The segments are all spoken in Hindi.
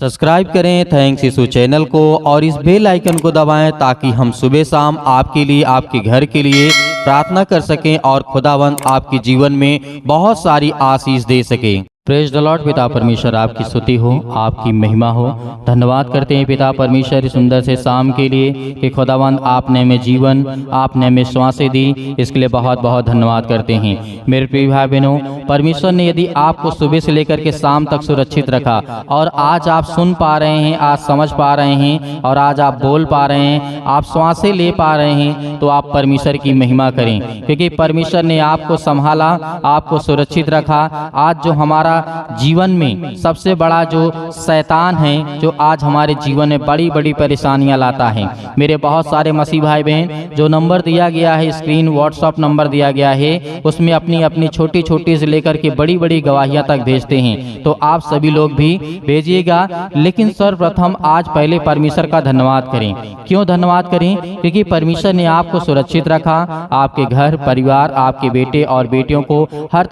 सब्सक्राइब करें थैंक्स यीशु चैनल को और इस बेल आइकन को दबाएं ताकि हम सुबह शाम आपके लिए आपके घर के लिए प्रार्थना कर सकें और खुदावंद आपके जीवन में बहुत सारी आशीष दे सके। Praise the Lord. पिता परमेश्वर आपकी स्तुति हो, आपकी महिमा हो। धन्यवाद करते हैं पिता परमेश्वर इस सुंदर से शाम के लिए कि खुदावंद आपने हमें जीवन, आपने हमें श्वासें दी, इसके लिए बहुत बहुत धन्यवाद करते हैं। मेरे प्रिय भाई बहनों, परमेश्वर ने यदि आपको सुबह से लेकर के शाम तक सुरक्षित रखा और आज आप सुन पा रहे हैं, आज समझ पा रहे हैं और आज आप बोल पा रहे हैं, आप श्वासें ले पा रहे हैं, तो आप परमेश्वर की महिमा करें, क्योंकि परमेश्वर ने आपको संभाला, आपको सुरक्षित रखा। आज जो हमारा जीवन में सबसे बड़ा जो शैतान है, जो आज हमारे जीवन में बड़ी बड़ी परेशानियां लाता है, मेरे बहुत सारे मसीह भाई बहन जो नंबर दिया गया है, स्क्रीन व्हाट्सएप नंबर दिया गया है, उसमें अपनी अपनी छोटी छोटी से लेकर के बड़ी बड़ी गवाहियां तक भेजते हैं। तो आप सभी लोग भी भेजिएगा, लेकिन सर्वप्रथम आज पहले परमेश्वर का धन्यवाद करें। क्यों धन्यवाद करें? क्योंकि परमेश्वर ने आपको सुरक्षित रखा, आपके घर परिवार, आपके बेटे और बेटियों को हर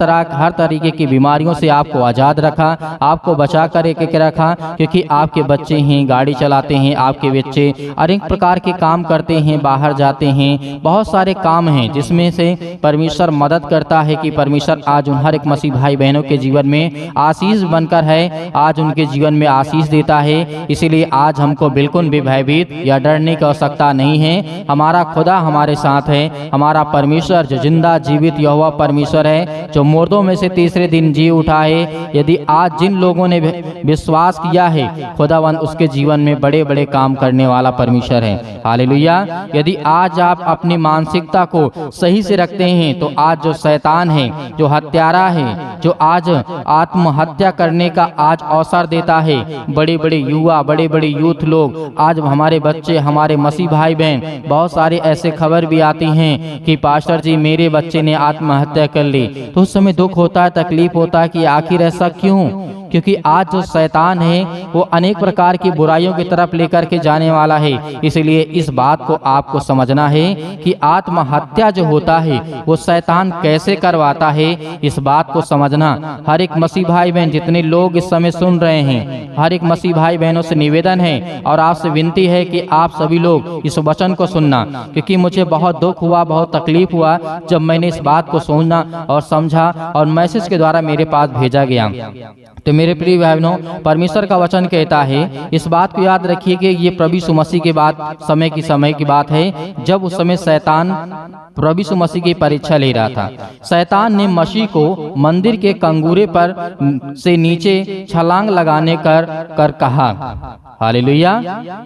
तरीके की बीमारियों से आपको आजाद रखा, आपको बचा कर रखा, क्योंकि आपके बच्चे हैं, गाड़ी चलाते हैं, आपके बच्चे अनेक प्रकार के काम करते हैं, बाहर जाते हैं, बहुत सारे काम हैं जिसमें से परमेश्वर मदद करता है कि परमेश्वर आज उन हर एक मसीह भाई बहनों के जीवन में आशीष बनकर है, आज उनके जीवन में आशीष देता है। इसीलिए आज हमको बिल्कुल भी भयभीत या डरने की आवश्यकता नहीं है। हमारा खुदा हमारे साथ है, हमारा परमेश्वर जो जिंदा जीवित यहोवा परमेश्वर है, जो मुर्दों में से तीसरे दिन जी उठा है। यदि आज जिन लोगों ने विश्वास किया है, खुदावंद उसके जीवन में बड़े बड़े काम करने वाला परमेश्वर है। हालेलुया। यदि आज आप अपनी मानसिकता को सही से रखते हैं, तो आज जो शैतान है, जो हत्यारा है, जो आज आत्महत्या करने का आज अवसर देता है, बड़े बड़े युवा, बड़े बड़े यूथ लोग, आज हमारे बच्चे, हमारे मसीह भाई बहन, बहुत सारे ऐसे खबर भी आती हैं कि पास्टर जी मेरे बच्चे ने आत्महत्या कर ली। तो उस समय दुख होता है, तकलीफ होता है कि आखिर ऐसा क्यों? क्योंकि आज जो शैतान है वो अनेक प्रकार की बुराइयों की तरफ लेकर के जाने वाला है। इसलिए इस बात को आपको समझना है कि आत्महत्या जो होता है वो शैतान कैसे करवाता है, इस बात को समझना। हर एक मसीह भाई बहन, जितने लोग इस समय सुन रहे हैं, हर एक मसीह भाई बहनों से निवेदन है और आपसे विनती है कि आप सभी लोग इस वचन को सुनना, क्योंकि मुझे बहुत दुख हुआ, बहुत तकलीफ हुआ जब मैंने इस बात को सुना और समझा और मैसेज के द्वारा मेरे पास भेजा गया। तो मेरे प्रिय भाई बहनों, परमेश्वर का वचन कहता है, इस बात को याद रखिए कि ये प्रभु यीशु मसीह के बाद समय की बात है, जब उस समय शैतान प्रभु यीशु मसीह की परीक्षा ले रहा था। शैतान ने मसीह को मंदिर के कंगूरे पर से नीचे छलांग लगाने कर कहा। हालेलुया।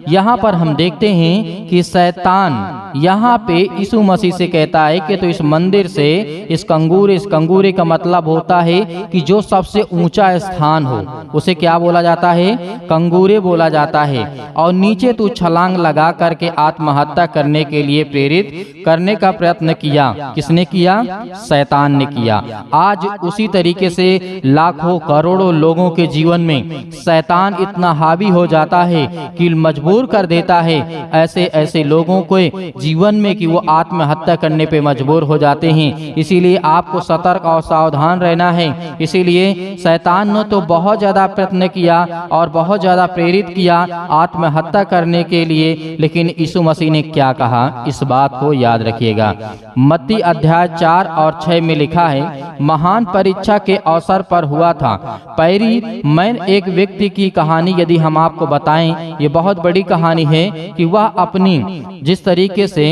यहाँ पर हम देखते हैं कि शैतान यहाँ पे यीशु मसीह से कहता है कि तो इस मंदिर से इस कंगूरे का मतलब होता है कि जो सबसे ऊंचा स्थान हो, उसे क्या बोला जाता है? कंगूरे बोला जाता है। और नीचे तू छलांग लगा करके आत्महत्या करने के लिए प्रेरित करने का प्रयत्न किया। किसने किया? शैतान ने किया। आज उसी तरीके से लाखों करोड़ों लोगों के जीवन में शैतान इतना हावी हो जाता है कि मजबूर कर देता है ऐसे ऐसे लोगों को जीवन में कि वो आत्महत्या करने पे मजबूर हो जाते हैं। इसीलिए आपको सतर्क और सावधान रहना है। इसीलिए शैतान ने तो बहुत ज्यादा प्रयत्न किया और बहुत ज्यादा प्रेरित किया आत्महत्या करने के लिए, लेकिन यीशु मसीह ने क्या कहा, इस बात को याद रखिएगा। मत्ती अध्याय 4 और 6 में लिखा है, महान परीक्षा के अवसर पर हुआ था। पहली मैं एक व्यक्ति की कहानी यदि हम आपको बताएं, ये बहुत बड़ी कहानी है कि वह अपनी जिस तरीके से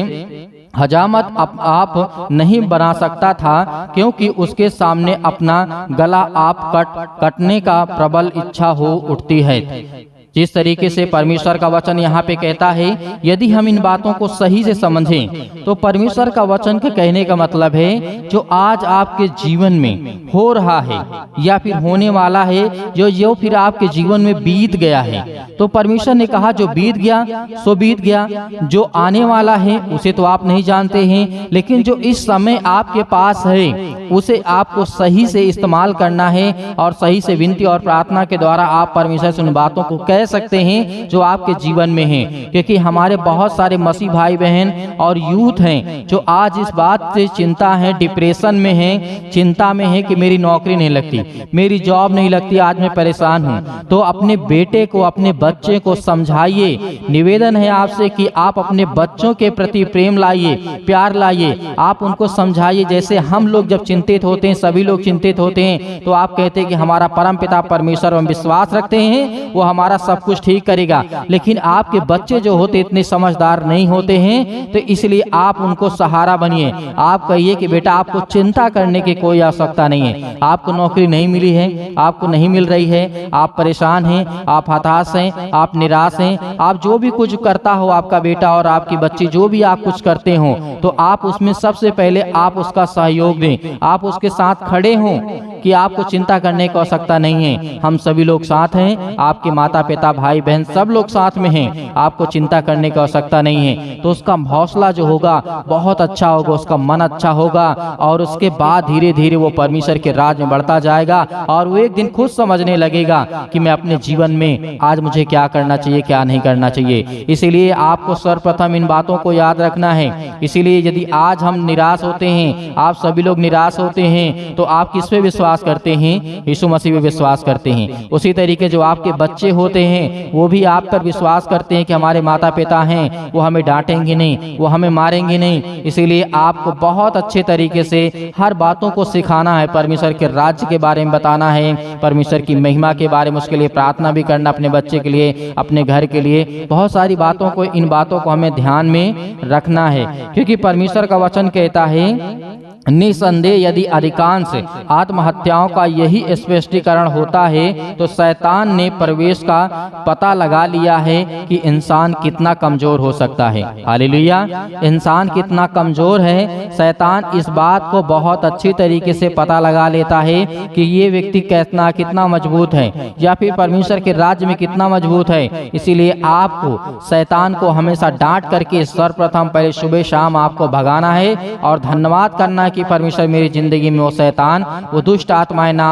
हजामत आप नहीं बना सकता था, क्योंकि उसके सामने अपना गला आप कटने का प्रबल इच्छा हो उठती है। जिस तरीके से परमेश्वर का वचन यहाँ पे कहता है, यदि हम इन बातों को सही से समझें तो परमेश्वर का वचन के कहने का मतलब है जो आज आपके जीवन में हो रहा है या फिर होने वाला है, जो फिर आपके जीवन में बीत गया है, तो परमेश्वर ने कहा जो बीत गया सो बीत गया। जो आने वाला है उसे तो आप नहीं जानते हैं, लेकिन जो इस समय आपके पास है उसे आपको सही से इस्तेमाल करना है और सही से विनती और प्रार्थना के द्वारा आप परमेश्वर से उन बातों को कह कह सकते हैं जो आपके जीवन में हैं, क्योंकि हमारे बहुत सारे मसीह भाई बहन और यूथ हैं जो आज इस बात से चिंता है, डिप्रेशन में हैं, चिंता में है कि मेरी नौकरी नहीं लगती, मेरी जॉब नहीं लगती, आज मैं परेशान हूं। तो अपने बेटे को, अपने बच्चे को समझाइए। निवेदन है आपसे कि आप अपने बच्चों के प्रति प्रेम लाइए, प्यार लाइए, आप उनको समझाइए। जैसे हम लोग जब चिंतित होते हैं, सभी लोग चिंतित होते हैं, तो आप कहते हैं कि हमारा परम पिता परमेश्वर हम विश्वास रखते हैं, वो हमारा सब कुछ ठीक करेगा। लेकिन आपके बच्चे जो होते इतने समझदार नहीं होते हैं, तो इसलिए आप उनको सहारा बनिए। आप कहिए कि बेटा आपको चिंता करने की कोई आवश्यकता नहीं है, आपको नौकरी नहीं मिली है, आपको नहीं मिल रही है, आप परेशान हैं, आप हताश हैं, आप निराश हैं, आप जो भी कुछ करता हो आपका बेटा और आपकी बच्ची, जो भी आप कुछ करते हो, तो आप उसमें सबसे पहले आप उसका सहयोग दें, आप उसके साथ खड़े हों कि आपको चिंता करने की आवश्यकता नहीं है, हम सभी लोग साथ हैं, आपके माता पिता भाई बहन सब लोग साथ में हैं, आपको चिंता करने की आवश्यकता नहीं है। तो उसका हौसला जो होगा बहुत अच्छा होगा, उसका मन अच्छा होगा, और उसके बाद धीरे धीरे वो परमेश्वर के राज में बढ़ता जाएगा और वो एक दिन खुद समझने लगेगा कि मैं अपने जीवन में आज मुझे क्या करना चाहिए, क्या नहीं करना चाहिए। इसीलिए आपको सर्वप्रथम इन बातों को याद रखना है। इसीलिए यदि आज हम निराश होते हैं, आप सभी लोग निराश होते हैं, तो आप किस पे विश्वास करते हैं? यीशु मसीह पे विश्वास करते हैं। उसी तरीके जो आपके बच्चे होते हैं वो भी आप पर विश्वास करते हैं कि हमारे माता पिता हैं, वो हमें डांटेंगे नहीं, वो हमें मारेंगे नहीं। इसीलिए आपको बहुत अच्छे तरीके से हर बातों को सिखाना है, परमेश्वर के राज्य के बारे में बताना है, परमेश्वर की महिमा के बारे में उसके लिए प्रार्थना भी करना, अपने बच्चे के लिए, अपने घर के लिए, बहुत सारी बातों को, इन बातों को हमें ध्यान में रखना है। क्योंकि परमेश्वर का वचन कहता है निसंदेह यदि अधिकांश आत्महत्याओं का यही स्पष्टीकरण होता है तो शैतान ने प्रवेश का पता लगा लिया है कि इंसान कितना कमजोर हो सकता है। हालेलुया, इंसान कितना कमजोर है। शैतान इस बात को बहुत अच्छी तरीके से पता लगा लेता है कि ये व्यक्ति कितना मजबूत है या फिर परमेश्वर के राज्य में कितना मजबूत है। इसीलिए आपको शैतान को हमेशा डांट करके सर्वप्रथम पहले सुबह शाम आपको भगाना है और धन्यवाद करना है कि परमेश्वर मेरी जिंदगी में वो शैतान, वो दुष्ट आत्माएं ना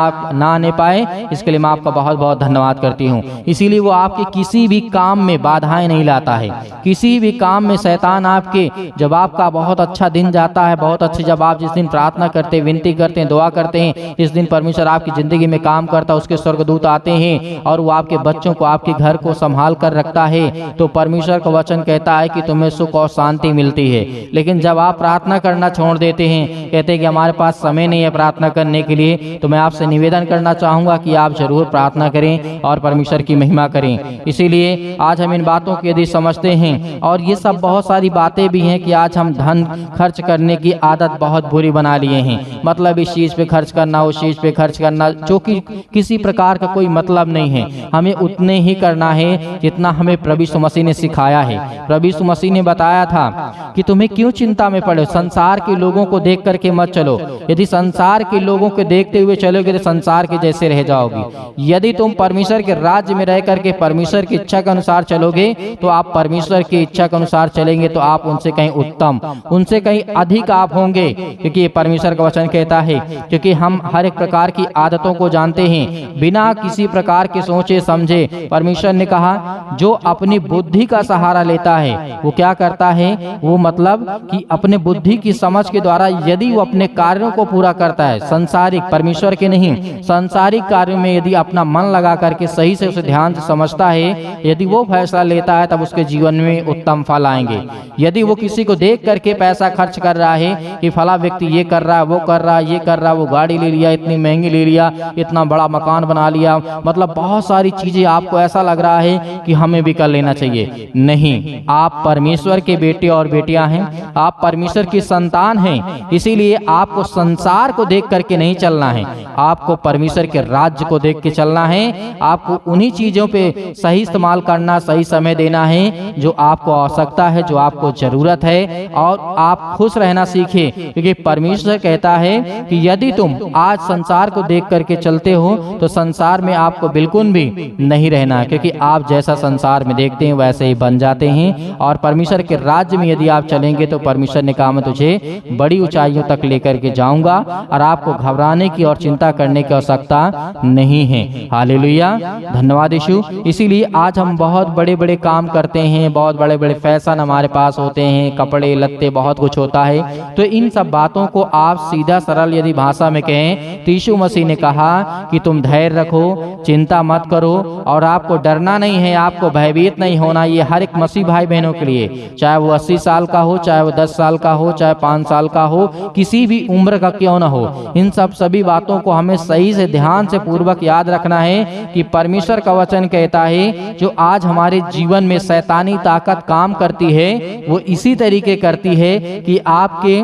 आने पाए। इसके लिए मैं आपका बहुत बहुत धन्यवाद करती हूँ। इसीलिए वो आपके किसी भी काम में बाधाएं नहीं लाता है। किसी भी काम में शैतान आपके, जब आपका बहुत अच्छा दिन जाता है, बहुत अच्छी, जब आप जिस दिन प्रार्थना करते हैं, विनती करते हैं, दुआ करते हैं, इस दिन परमेश्वर आपकी जिंदगी में काम करता है, उसके स्वर्गदूत आते हैं और वो आपके बच्चों को, आपके घर को संभाल कर रखता है। तो परमेश्वर का वचन कहता है कि तुम्हें सुख और शांति मिलती है। लेकिन जब आप प्रार्थना करना छोड़ देते हैं, कहते हैं कि हमारे पास समय नहीं है प्रार्थना करने के लिए, तो मैं आपसे निवेदन करना चाहूंगा कि आप जरूर प्रार्थना करें और परमेश्वर की महिमा करें। इसीलिए आज हम इन बातों को यदि समझते हैं, और ये सब बहुत सारी बातें भी हैं कि आज हम धन खर्च करने की आदत बहुत बुरी बना लिए हैं। मतलब इस चीज पे खर्च करना, उस चीज पे खर्च करना, जो कि किसी प्रकार का कोई मतलब नहीं है। हमें उतने ही करना है जितना हमें प्रभु यीशु मसीह ने सिखाया है। प्रभु यीशु मसीह ने बताया था कि तुम्हें क्यों चिंता में पड़े, संसार के लोगों को देख करके मत चलो। यदि संसार के लोगों को देखते हुए चलोगे तो संसार के जैसे रह जाओगे। यदि तुम परमेश्वर के राज्य में रह करके परमेश्वर की इच्छा के अनुसार चलोगे तो आप परमेश्वर की इच्छा के अनुसार चलेंगे तो आप उनसे कहीं उत्तम, उनसे कहीं अधिक आप होंगे। क्योंकि ये परमेश्वर का वचन कहता है, क्योंकि हम हर एक प्रकार की आदतों को जानते हैं बिना किसी प्रकार के सोचे समझे। परमेश्वर ने कहा जो अपनी बुद्धि का सहारा लेता है वो क्या करता है, वो मतलब कि अपने बुद्धि की समझ के द्वारा यदि वो अपने कार्यों को पूरा करता है, संसारिक, परमेश्वर के नहीं, संसारिक कार्यों में यदि अपना मन लगा करके सही से उसे ध्यान से समझता है, यदि वो फैसला लेता है तब उसके जीवन में उत्तम फल आएंगे। यदि वो किसी को देख करके पैसा खर्च कर रहा है कि फला व्यक्ति ये कर रहा है, वो कर रहा है, ये कर रहा है, वो गाड़ी ले लिया, इतनी महंगी ले लिया, इतना बड़ा मकान बना लिया, मतलब बहुत सारी चीजें, आपको ऐसा लग रहा है कि हमें भी कर लेना चाहिए। नहीं, आप परमेश्वर के बेटे और बेटियां हैं, आप परमेश्वर की संतान हैं। इसीलिए आपको संसार को देख करके नहीं चलना है, आपको परमेश्वर के राज्य को देख के चलना है। आपको उन्हीं चीजों पे सही इस्तेमाल करना, सही समय देना है जो आपको आवश्यकता है, जो आपको जरूरत है, और आप खुश रहना सीखे। क्योंकि परमेश्वर कहता है कि यदि तुम आज संसार को देख करके चलते हो तो संसार में आपको बिल्कुल भी नहीं रहना, क्योंकि आप जैसा संसार में देखते हैं वैसे ही बन जाते हैं। और परमेश्वर के राज्य में यदि आप चलेंगे तो परमेश्वर ने कहा मैं तुझे बड़ी ऊंचाइयों तक लेकर के जाऊंगा और आपको घबराने की और चिंता करने की आवश्यकता नहीं है। हालेलुया, धन्यवाद यीशु। इसीलिए आज हम बहुत बड़े बड़े काम करते हैं, बहुत बड़े बड़े फैशन हमारे पास होते हैं, कपड़े लत्ते बहुत कुछ होता है। तो इन सब बातों को आप सीधा सरल यदि भाषा में कहें तो यीशु मसीह ने कहा कि तुम धैर्य रखो, चिंता मत करो और आपको डरना नहीं है, आपको भयभीत नहीं होना। ये हर एक मसीह भाई बहनों के लिए, चाहे वो 80 साल का हो, चाहे वो 10 साल का हो, चाहे 5 साल का हो, किसी भी उम्र का क्यों ना हो, इन सब सभी बातों को हमें सही से ध्यान से पूर्वक याद रखना है कि परमेश्वर का वचन कहता है जो आज हमारे जीवन में शैतानी ताकत काम करती है वो इसी तरीके करती है कि आपके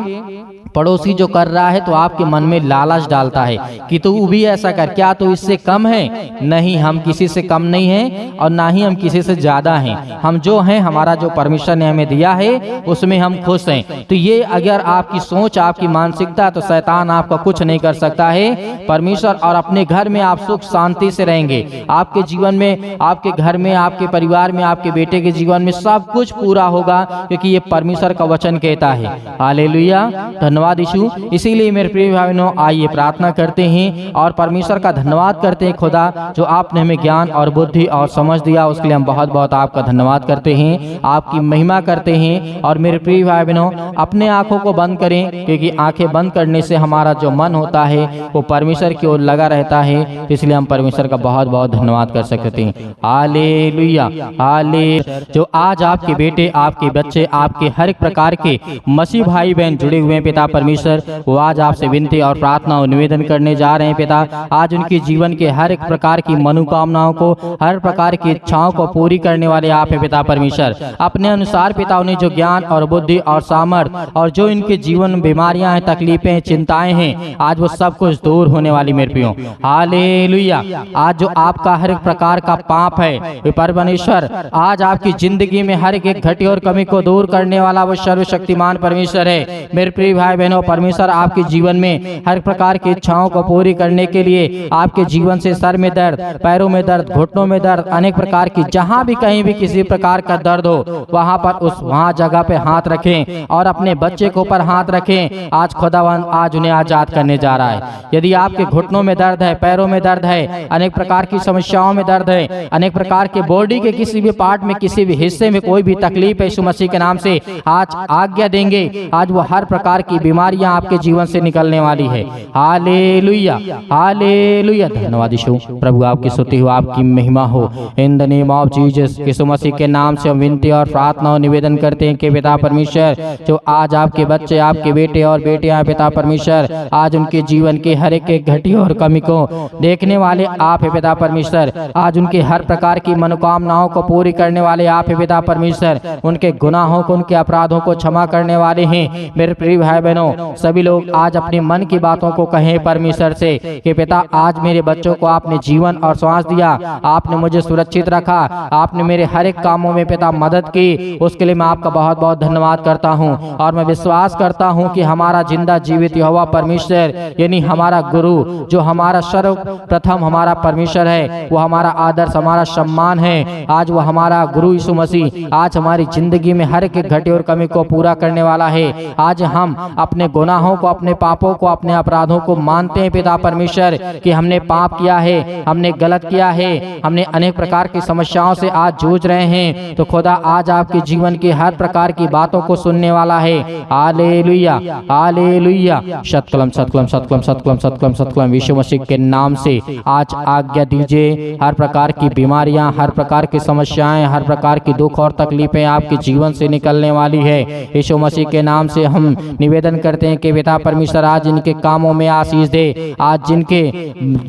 पड़ोसी जो कर रहा है तो आपके मन में लालच डालता है कि तू भी ऐसा कर, क्या तू इससे कम है? नहीं, हम किसी से कम नहीं हैं और ना ही हम किसी से ज्यादा हैं। हम जो हैं, हमारा जो परमेश्वर ने हमें दिया है उसमें हम खुश हैं। तो ये अगर आपकी सोच, आपकी मानसिकता, तो शैतान आपका कुछ नहीं कर सकता है। परमेश्वर और अपने घर में आप सुख शांति से रहेंगे। आपके जीवन में, आपके घर में, आपके परिवार में, आपके बेटे के जीवन में सब कुछ पूरा होगा क्योंकि ये परमेश्वर का वचन कहता है। हालेलुया, धन्यवाद यीशु। इसीलिए मेरे प्रिय भाइयों, आइए प्रार्थना करते हैं और परमेश्वर का धन्यवाद करते हैं। खुदा, जो आपने हमें ज्ञान और बुद्धि और समझ दिया उसके लिए हम बहुत बहुत आपका धन्यवाद करते हैं, आपकी महिमा करते हैं। और मेरे प्रिय भाई बहनों, अपने आंखों को बंद करें क्योंकि आंखें बंद करने से हमारा जो मन होता है वो परमेश्वर की ओर लगा रहता है। इसलिए हम परमेश्वर का बहुत बहुत धन्यवाद कर सकते हैं। Hallelujah, hallelujah. जो आज आपके बेटे, आपके बच्चे, आपके हर एक प्रकार के मसीह भाई बहन जुड़े हुए हैं पिता परमेश्वर, वो आज आपसे विनती और प्रार्थना और निवेदन करने जा रहे हैं पिता। आज उनके जीवन के हर एक प्रकार की मनोकामनाओं को, हर प्रकार की इच्छाओं को पूरी करने वाले आप हैं पिता परमेश्वर। अपने अनुसार पिता उन्हें जो ज्ञान और बुद्धि और सामर्थ और जो इनके जीवन में बीमारियां हैं, तकलीफें, चिंताएं हैं, आज वो सब कुछ दूर होने वाली मेरे प्रियो। हालेलुया। आज जो आपका हर एक प्रकार का पाप है परमेश्वर, आज आपकी जिंदगी में हर एक घटी और कमी को दूर करने वाला वो सर्वशक्तिमान परमेश्वर है। मेरे प्रिय भाई बहनों, परमेश्वर आपके जीवन में हर प्रकार की इच्छाओं को पूरी करने के लिए आपके जीवन से सर में दर्द, पैरों में दर्द, घुटनों में दर्द, अनेक प्रकार की, जहां भी कहीं भी किसी प्रकार का दर्द हो वहां पर वहां जगह पे हाथ रखें और अपने बच्चे के ऊपर हाथ रखें। आज खुदावंद आज उन्हें आजाद करने जा रहा है। यदि आपके घुटनों में दर्द है, पैरों में दर्द है, अनेक प्रकार की समस्याओं में दर्द है, अनेक प्रकार के बॉडी के किसी भी पार्ट में, किसी भी हिस्से में कोई भी तकलीफ है, यीशु मसीह के नाम से आज आज्ञा देंगे, आज वो हर प्रकार की बीमारियां आपके जीवन से निकलने वाली है। हालेलुया, हालेलुया, धन्यवाद यीशु। प्रभु आपकी स्तुति हो, आपकी महिमा हो। In the name of Jesus, Yeshu Masih के नाम से हम विनती और प्रार्थना और निवेदन करते हैं कि पिता परमेश्वर, जो आज आपके बच्चे, आपके बेटे और बेटियां पिता परमेश्वर, आज उनके जीवन के हर एक घटी और कमी को देखने वाले आप है पिता परमेश्वर। आज उनके हर प्रकार की मनोकामनाओं को पूरी करने वाले आप है पिता परमेश्वर। उनके गुनाहों को, उनके अपराधों को क्षमा करने वाले हैं। मेरे प्रिय भाई बहनों, सभी लोग आज अपने मन की बातों को कहें परमेश्वर से कि पिता, आज मेरे बच्चों को आपने जीवन और श्वास दिया, आपने मुझे सुरक्षित रखा, आपने मेरे हर एक कामों में पिता मदद की, उसके लिए मैं आपका बहुत बहुत धन्यवाद करता हूं। और मैं विश्वास करता हूं कि हमारा जिंदा जीवित यहोवा परमेश्वर, यानी हमारा गुरु, जो हमारा सर्वप्रथम हमारा परमेश्वर है, वो हमारा आदर्श, हमारा सम्मान है। आज वो हमारा गुरु यीशु मसीह आज हमारी जिंदगी में हर एक घटी और कमी को पूरा करने वाला है। आज हम अपने गुनाहों को, अपने पापों को, अपने अपराधों को मानते हैं पिता परमेश्वर कि हमने पाप किया है, हमने गलत किया है, हमने अनेक प्रकार की समस्याओं से आज जूझ रहे हैं। तो खुदा आज आपके जीवन की हर प्रकार की बातों को सुनने वाला है। Hallelujah, hallelujah. सतकलम सतकलम सतकलम सतकलम सतकलम सतकलम यीशु मसीह के नाम से आज आज्ञा दीजिए। हर प्रकार की बीमारियां, हर प्रकार की समस्याएं, हर प्रकार की दुख और तकलीफें आपके जीवन से निकलने वाली है। यीशु मसीह के नाम से हम निवेदन करते हैं कि पिता परमेश्वर आज इनके कामों में आशीष दे। आज जिनके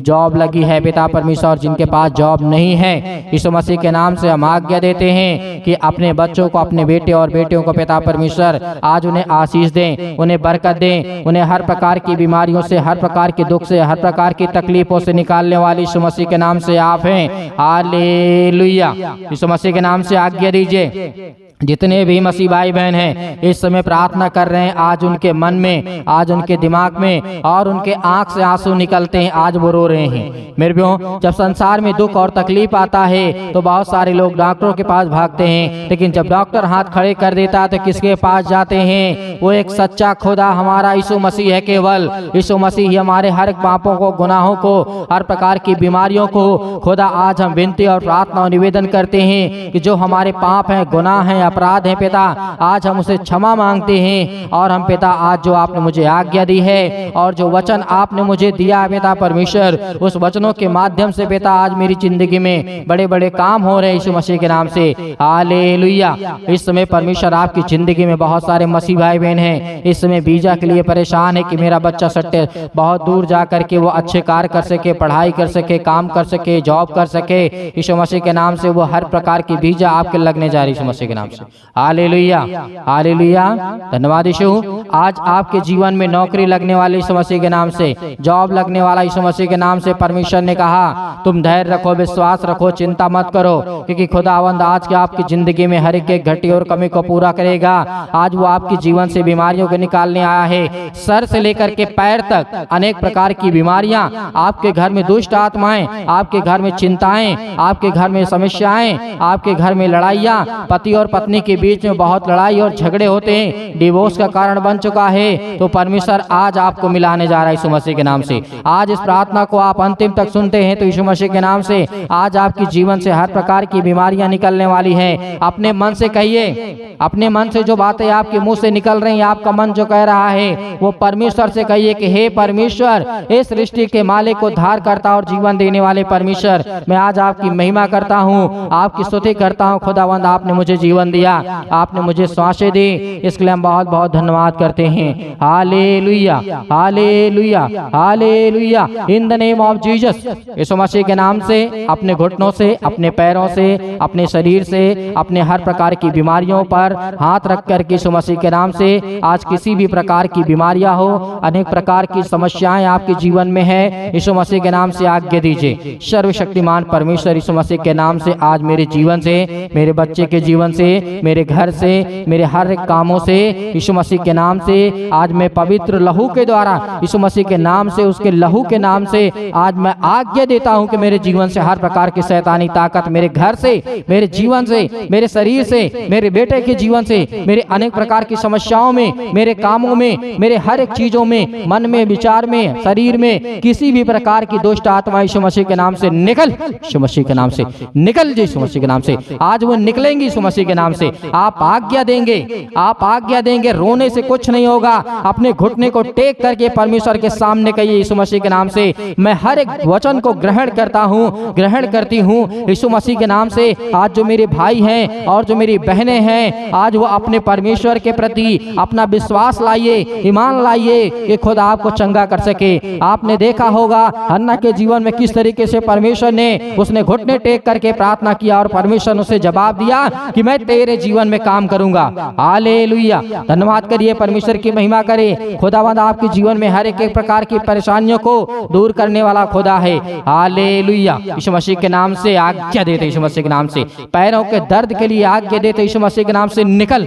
जॉब लगी है पिता परमेश्वर, जिनके पास जॉब नहीं है, यीशु मसीह के नाम से हम आज्ञा देते हैं कि अपने बच्चों को, अपने बेटे और बेटियों को पिता परमेश्वर आज उन्हें आशीष दें, उन्हें बरकत दें, उन्हें हर प्रकार की बीमारियों से, हर प्रकार के दुख से, हर प्रकार की तकलीफों से निकालने वाली यीशु मसीह के नाम से आप हैं। हालेलुया। यीशु मसीह के नाम से आज्ञा दीजिए। जितने भी मसीह भाई बहन हैं इस समय प्रार्थना कर रहे हैं, आज उनके मन में, आज उनके दिमाग में, और उनके आंख से आंसू निकलते हैं, आज वो रो रहे हैं। मेरे भाइयों, जब संसार में दुख और तकलीफ आता है तो बहुत सारे लोग डॉक्टरों के पास भागते हैं, लेकिन जब डॉक्टर हाथ खड़े कर देता है तो किसके पास जाते हैं? वो एक सच्चा खुदा हमारा यीशु मसीह है। केवल यीशु मसीह ही हमारे हर पापों को, गुनाहों को, हर प्रकार की बीमारियों को, खुदा आज हम विनती और प्रार्थना और निवेदन करते हैं कि जो हमारे पाप हैं, गुनाह हैं, अपराध हैं पिता, आज हम उसे क्षमा मांगते हैं। और हम पिता, आज जो आपने मुझे आज्ञा दी है और जो वचन आपने मुझे दिया है पिता परमेश्वर, उस वचनों के माध्यम से पिता आज मेरी जिंदगी में बड़े बड़े काम हो रहे हैं यीशु मसीह के नाम से। हालेलुया। इस समय परमेश्वर आपकी जिंदगी में बहुत सारे मसीह भाई बहन हैं, इस समय वीजा के लिए परेशान है कि मेरा बच्चा सट्टे बहुत दूर जा करके वो अच्छे कार्य कर सके, पढ़ाई कर सके, काम कर सके, जॉब कर सके। यीशु मसीह के नाम से वो हर प्रकार की वीजा आपके लगने जा रही यीशु मसीह के नाम से। Hallelujah, hallelujah. धन्यवाद यीशु। आज आपके जीवन में नौकरी लगने वाली यीशु मसीह के नाम से, जॉब लगने वाला यीशु मसीह के नाम से। परमेश्वर ने कहा तुम धैर्य रखो, विश्वास रखो, चिंता मत करो, क्योंकि खुदावंद आज के आपकी जिंदगी में हर एक घटी और कमी को पूरा करेगा। आज वो आपके जीवन से बीमारियों को निकालने आया है। सर से लेकर के पैर तक अनेक प्रकार की बीमारियां, आपके घर में दुष्ट आत्माएं, आपके घर में चिंताएं, आपके घर में समस्याएं, आपके घर में लड़ाइयां, पति और पत्नी के बीच में बहुत लड़ाई और झगड़े होते हैं, डिवोर्स का कारण बन चुका है, तो परमेश्वर आज आपको मिलाने जा रहा है यीशु मसीह के नाम से। आज इस प्रार्थना को आप अंतिम तक सुनते हैं तो यीशु मसीह के नाम से आज आपके जीवन से हर प्रकार की बीमारियां निकलने वाली हैं। अपने मन से कहिए, अपने मन से जो बातें आपके मुंह से निकल रही हैं, आपका मन जो कह रहा है वो परमेश्वर से कहिए कि हे परमेश्वर, इस सृष्टि के मालिक को धार करता और जीवन देने वाले परमेश्वर, मैं आज आपकी महिमा करता हूँ, आपकी स्तुति करता हूँ। खुदावंद आपने मुझे जीवन दिया, आपने मुझे सांसें दी, इसके लिए हम बहुत बहुत धन्यवाद करते हैं। Hallelujah, hallelujah, hallelujah. In the name of Jesus, Yeshu Masih के नाम से अपने घुटनों से, अपने पैरों से, अपने शरीर से, अपने हर प्रकार की बीमारियों पर हाथ रख कर यीशु मसीह के नाम से आज किसी भी प्रकार की बीमारियां हो, अनेक प्रकार की समस्याएं आपके जीवन में है, यीशु मसीह के नाम से आज्ञा दीजिए। सर्वशक्तिमान परमेश्वर यीशु मसीह के नाम से आज मेरे जीवन से, मेरे बच्चे के जीवन से, मेरे घर से, मेरे हर एक कामों से यीशु मसीह के नाम से आज मैं पवित्र लहू के द्वारा यीशु मसीह के नाम से, उसके लहू के नाम से आज मैं आज्ञा देता हूं कि मेरे जीवन से हर प्रकार की शैतानी ताकत मेरे घर से, मेरे जीवन से, मेरे शरीर से, मेरे बेटे के जीवन से, मेरे अनेक प्रकार की समस्याओं में, मेरे कामों में, मेरे हर एक चीजों में, मन में, विचार में, शरीर में किसी भी प्रकार की दुष्ट आत्मा यीशु मसीह के नाम से निकल, यीशु मसीह के नाम से निकल, यीशु मसीह के नाम से आज वो निकलेंगी यीशु मसीह के नाम से। आप आज्ञा देंगे, आप आज्ञा देंगे, रोने से कुछ नहीं होगा। अपने घुटने को टेक करके परमेश्वर के सामने कहिए यीशु मसीह के नाम से, मैं हर एक वचन को ग्रहण करता हूँ, ग्रहण करती हूँ यीशु मसीह के नाम से। आज जो मेरे भाई हैं और जो मेरी बहनें हैं, आज वो अपने परमेश्वर के प्रति अपना विश्वास लाइए, ईमान लाइए कि खुदा आपको चंगा कर सके। आपने देखा होगा हन्ना के जीवन में किस तरीके से परमेश्वर ने, उसने घुटने टेक करके प्रार्थना किया और परमेश्वर ने उसे जवाब दिया कि मैं तेरे जीवन में काम करूंगा। हालेलुया। धन्यवाद करिए, परमेश्वर की महिमा करे। खुदावंद आपके जीवन में हर एक प्रकार की परेशानियों को दूर करने वाला खुदा है। हालेलुया। यीशु मसीह के नाम से आज्ञा देते, यीशु मसीह के नाम से पैरों के दर्द के लिए आज्ञा देते, यीशु मसीह के नाम से निकल।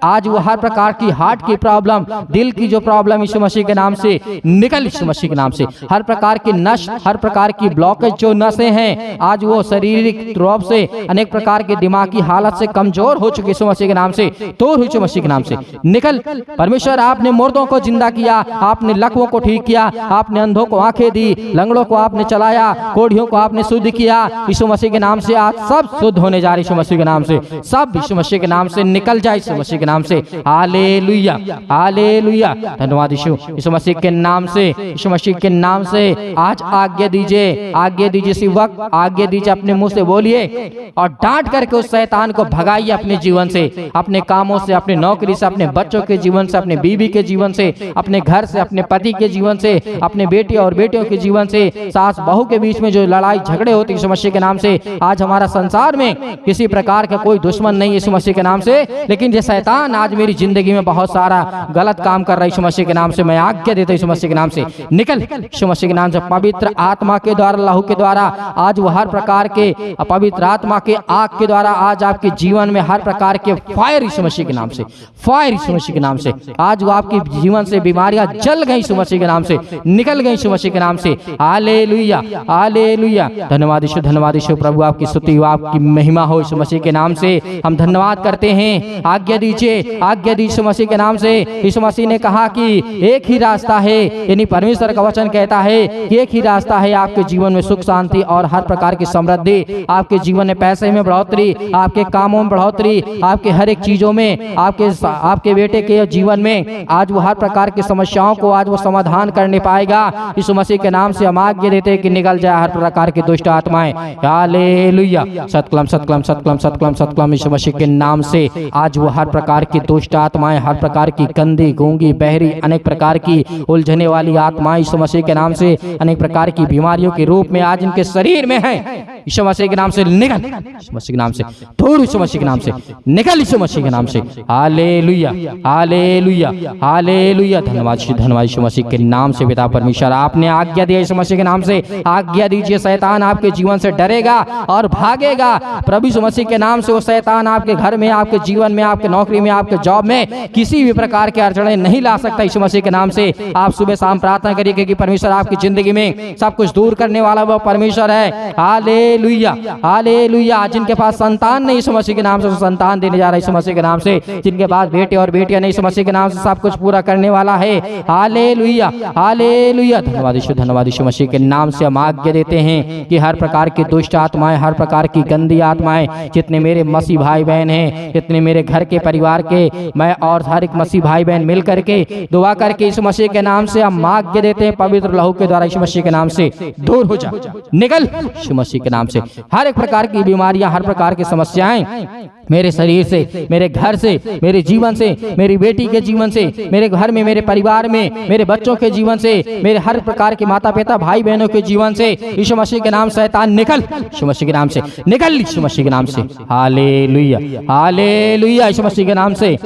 आज वो हर प्रकार की हार्ट की प्रॉब्लम, दिल की जो प्रॉब्लम, यीशु मसीह के नाम से निकल, यीशु मसीह के नाम से हर प्रकार की नस, हर प्रकार की ब्लॉकेज जो नसें हैं, आज वो शारीरिक रूप से, अनेक प्रकार के दिमागी हालत से कमजोर हो चुके यीशु मसीह के नाम से तोड़, यीशु मसीह के नाम से निकल। परमेश्वर आपने मुर्दों को जिंदा किया, आपने लकवों को ठीक किया, आपने अंधों को आंखें दी, लंगड़ों को आपने चलाया, कोढ़ियों को आपने शुद्ध किया। यीशु मसीह के नाम से आज सब शुद्ध होने जा रहे यीशु मसीह के नाम से, सब यीशु मसीह के नाम से निकल जाए यीशु मसीह के नाम से। Hallelujah, hallelujah. धन्यवाद यीशु, यीशु मसीह के नाम से, यीशु मसीह के नाम से आज आज्ञा दीजिए, आज्ञा दीजिए। इसी वक्त आज्ञा दीजिए, अपने मुंह से बोलिए और डांट करके उस शैतान को भगाइए अपने जीवन से, अपने कामों से, अपने नौकरी से, अपने बच्चों के जीवन से, अपने बीवी के जीवन से, अपने घर से, अपने पति के जीवन से, अपने बेटे और बेटियों के जीवन से, सास बहू के बीच में जो लड़ाई झगड़े होते यीशु मसीह के नाम से। आज हमारा संसार में किसी प्रकार का कोई दुश्मन नहीं यीशु मसीह के नाम से, लेकिन ये शैतान आज मेरी जिंदगी में बहुत सारा गलत काम कर रहा है यीशु मसीह के नाम से। मैं आज्ञा देता हूं यीशु मसीह के नाम से निकल, यीशु मसीह के नाम से। पवित्र आत्मा के द्वारा, लहू के द्वारा आज वो हर प्रकार के पवित्र आत्मा के आग के द्वारा आज आपके जीवन में हर प्रकार के फायर यीशु मसीह के नाम से, फायर यीशु मसीह के नाम से आज वो आपके जीवन से बीमारियां जल गई यीशु मसीह के नाम से, निकल गई यीशु मसीह के नाम से। Hallelujah, hallelujah. धन्यवाद यीशु, धन्यवाद यीशु। प्रभु आपकी स्तुति हो, आपकी महिमा हो यीशु मसीह के नाम से। हम धन्यवाद करते हैं। आज्ञा दीजिए, आज्ञा दी यीशु मसीह के नाम से। यीशु मसीह ने कहा कि एक ही रास्ता है, यानी परमेश्वर का वचन कहता है कि एक ही रास्ता है आपके जीवन में सुख शांति और हर प्रकार की समृद्धि, आपके जीवन में पैसे में बढ़ोतरी, आपके कामों में बढ़ोतरी, आपके हर एक चीजों में, आपके बेटे के जीवन में आज वो हर प्रकार की समस्याओं को आज वो समाधान करने पाएगा। यीशु मसीह के नाम से हम आज्ञा देते हैं कि निकल जाए हर प्रकार की दुष्ट आत्माएं। हालेलुया। सतकलम सतकलम सतकलम सतकलम सतकलम। यीशु मसीह के नाम से आज वो हर प्रकार की दुष्ट आत्माएं, हर प्रकार की गंदी, गूंगी, बहरी, अनेक प्रकार की उलझने वाली आत्माएं यीशु मसीह के नाम से, अनेक प्रकार की बीमारियों के रूप में आज इनके शरीर में है, यीशु मसीह के नाम से निकल, यीशु मसीह के नाम से दूर, यीशु मसीह के नाम से निकल, यीशु मसीह के नाम से। Hallelujah, hallelujah, hallelujah. धन्यवाद यीशु मसीह के नाम से। पिता परमेश्वर, आपने आज्ञा दिया यीशु मसीह के नाम से, आज्ञा दीजिए। शैतान आपके जीवन से डरेगा और भागेगा। प्रभु यीशु मसीह के नाम से वो शैतान आपके घर में, आपके जीवन में, आपके नौकरी में, आपके जॉब में किसी भी प्रकार के अड़चने नहीं ला सकता यीशु मसीह के नाम से। आप सुबह शाम प्रार्थना करिए क्योंकि परमेश्वर आपकी जिंदगी में सब कुछ दूर करने वाला वो परमेश्वर है। Hallelujah, hallelujah. जिनके पास संतान नहीं यीशु मसीह के नाम से संतान देने जा रहा है यीशु मसीह के नाम से। जिनके पास बेटे और बेटियां नहीं यीशु मसीह के नाम से सब कुछ पूरा करने वाला है। Hallelujah, hallelujah. धन्यवाद यीशु मसीह के नाम से हम आज्ञा देते हैं कि हर प्रकार की दुष्ट आत्माएं, हर प्रकार की गंदी आत्माएं, जितने मेरे मसीह भाई बहन हैं, जितने मेरे घर के परिवार के, मैं और हर एक मसीह भाई बहन मिल करके दुआ करके यीशु मसीह के नाम से हम आज्ञा देते हैं, पवित्र लहू के द्वारा यीशु मसीह के नाम से दूर हो जा, निकल यीशु मसीह के नाम से। हर एक प्रकार की बीमारियां, हर प्रकार की समस्याएं मेरे शरीर से, मेरे घर से, मेरे जीवन से, मेरी बेटी के जीवन से, मेरे घर में, मेरे परिवार में, मेरे बच्चों के जीवन से, मेरे हर प्रकार के माता पिता भाई बहनों के जीवन से यीशु मसीह के नाम शैतान निकल, यीशु मसीह के नाम से निकल, यीशु मसीह के नाम से। Hallelujah, hallelujah. यीशु मसीह के नाम से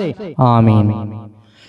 आमीन।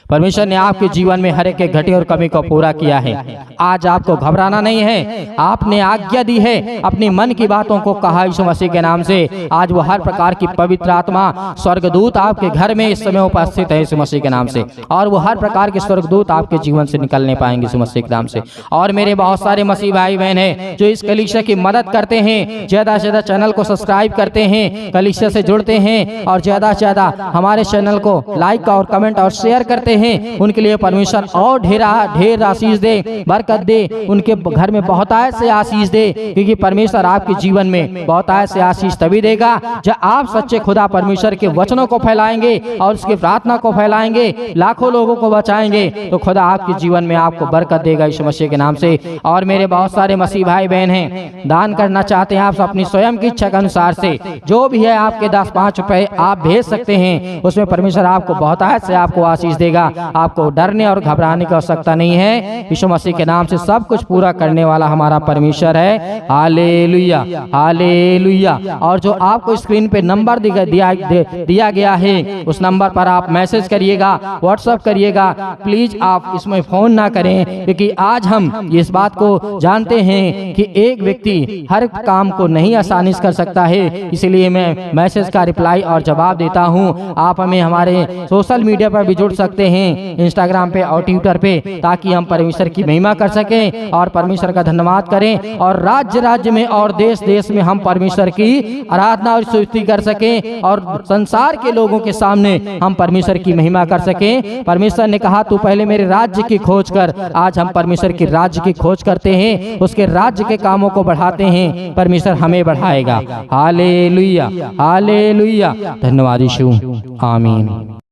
परमेश्वर ने आपके जीवन में हर एक घटी और कमी को पूरा किया है। आज आपको घबराना नहीं है। आपने आज्ञा दी है, अपनी मन की बातों को कहा यीशु मसीह के नाम से। आज वो हर प्रकार की पवित्र आत्मा, स्वर्गदूत आपके घर में इस समय उपस्थित है यीशु मसीह के नाम से, और वो हर प्रकार के स्वर्गदूत आपके जीवन से निकलने पाएंगे यीशु मसीह के नाम से। और मेरे बहुत सारे मसीह भाई बहन हैं जो इस कलीसिया की मदद करते हैं, ज्यादा से ज्यादा चैनल को सब्सक्राइब करते हैं, कलीसिया से जुड़ते हैं और ज्यादा से ज्यादा हमारे चैनल को लाइक और कमेंट और शेयर करते हैं। उनके लिए परमेश्वर और ढेर आशीष दे, बरकत दे, उनके घर में बहुतायत से आशीष दे, क्योंकि परमेश्वर आपके जीवन में बहुतायत से आशीष तभी देगा जब आप सच्चे खुदा परमेश्वर के वचनों को फैलाएंगे और उसकी प्रार्थना को फैलाएंगे, लाखों लोगों को बचाएंगे, तो खुदा आपके जीवन में आपको बरकत देगा यीशु मसीह के नाम से। और मेरे बहुत सारे मसीह भाई बहन हैं, दान करना चाहते हैं आप अपनी स्वयं की इच्छा के अनुसार से, जो भी है आपके 10-5 रुपए आप भेज सकते हैं, उसमें परमेश्वर आपको बहुतायत से आपको आशीष देगा। आपको डरने और घबराने की आवश्यकता नहीं है। यीशु मसीह के नाम से सब कुछ पूरा करने वाला हमारा परमेश्वर है। Hallelujah, hallelujah. और जो आपको स्क्रीन पे नंबर दिया गया है, उस नंबर पर आप मैसेज करिएगा, व्हाट्सएप करिएगा। प्लीज आप इसमें फोन ना करें, क्योंकि आज हम इस बात को जानते हैं कि एक व्यक्ति हर काम को नहीं आसानी से कर सकता है, इसलिए मैं मैसेज का रिप्लाई और जवाब देता हूं। आप हमें हमारे सोशल मीडिया पर भी जुड़ सकते हैं, इंस्टाग्राम पे और ट्विटर पे, ताकि हम परमेश्वर की महिमा कर सकें और परमेश्वर का धन्यवाद करें, और राज्य राज्य में और देश देश में हम परमेश्वर की आराधना और स्तुति कर सकें, और संसार के लोगों के सामने हम परमेश्वर की महिमा कर सकें। परमेश्वर ने कहा तू पहले मेरे राज्य की खोज कर। आज हम परमेश्वर की राज्य की खोज करते हैं, उसके राज्य के कामों को बढ़ाते हैं, परमेश्वर हमें बढ़ाएगा। Hallelujah, hallelujah. धन्यवाद यीशु, आमीन।